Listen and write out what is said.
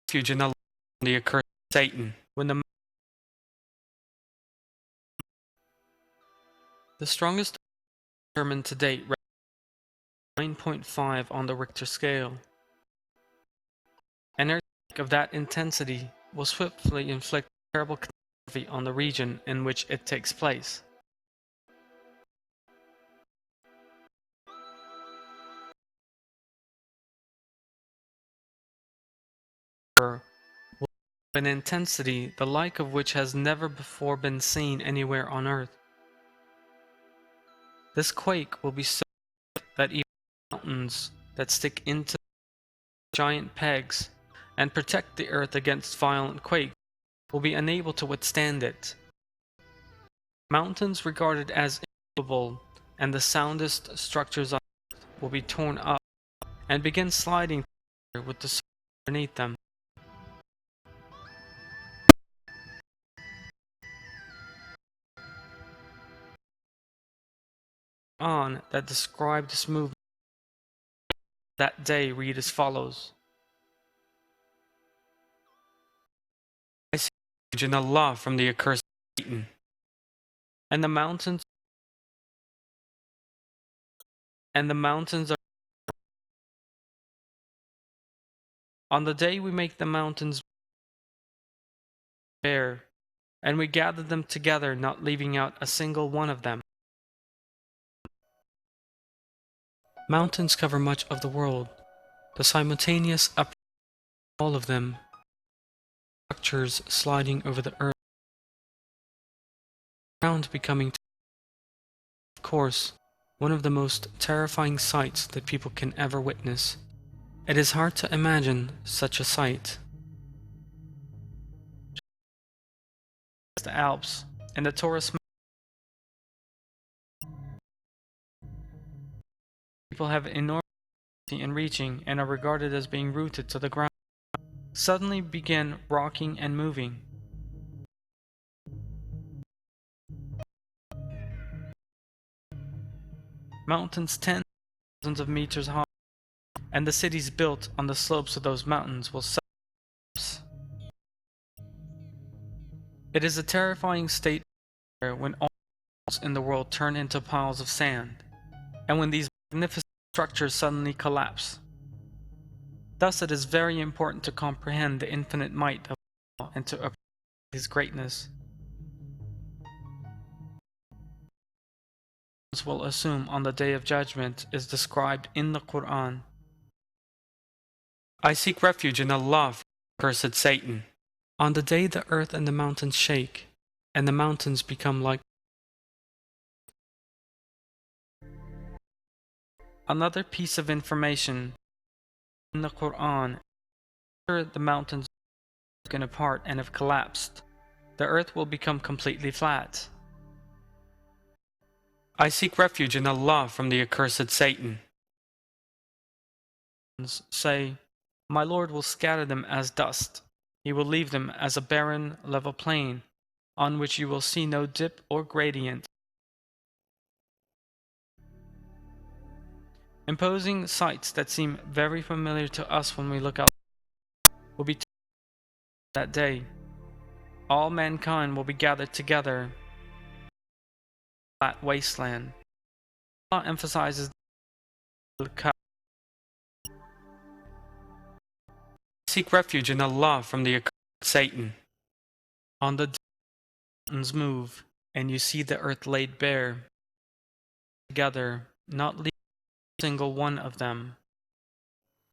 refuge in Allah from the accursed Satan. When the strongest determined to date 9.5 on the Richter scale. An earthquake of that intensity will swiftly inflict terrible catastrophe on the region in which it takes place. Will have an intensity the like of which has never before been seen anywhere on earth. This quake will be so that even mountains that stick into giant pegs and protect the earth against violent quakes will be unable to withstand it. Mountains regarded as immovable and the soundest structures on earth will be torn up and begin sliding with the soil beneath them. On that describe this movement that day read as follows: I seek refuge in Allah from the accursed Satan, and the mountains are on the day we make the mountains bare, and we gather them together, not leaving out a single one of them. Mountains cover much of the world. The simultaneous up all of them, structures sliding over the earth, ground becoming, of course, one of the most terrifying sights that people can ever witness. It is hard to imagine such a sight. The Alps and the Taurus people have enormous difficulty in reaching and are regarded as being rooted to the ground, suddenly begin rocking and moving. Mountains tens of thousands of meters high, and the cities built on the slopes of those mountains will collapse. It is a terrifying state when all in the world turn into piles of sand, and when these magnificent structures suddenly collapse. Thus it is very important to comprehend the infinite might of Allah and to appreciate His greatness. Will assume on the Day of Judgment is described in the Qur'an. I seek refuge in Allah from the accursed Satan. On the day the earth and the mountains shake, and the mountains become like. Another piece of information in the Qur'an: after the mountains have broken apart and have collapsed, the earth will become completely flat. I seek refuge in Allah from the accursed Satan. Say, my Lord will scatter them as dust. He will leave them as a barren, level plain, on which you will see no dip or gradient. Imposing sights that seem very familiar to us when we look out will be that day. All mankind will be gathered together. Flat wasteland. Allah emphasizes seek refuge in Allah from the accursed Satan. On the day the mountains move, and you see the earth laid bare, together, not leaving a single one of them.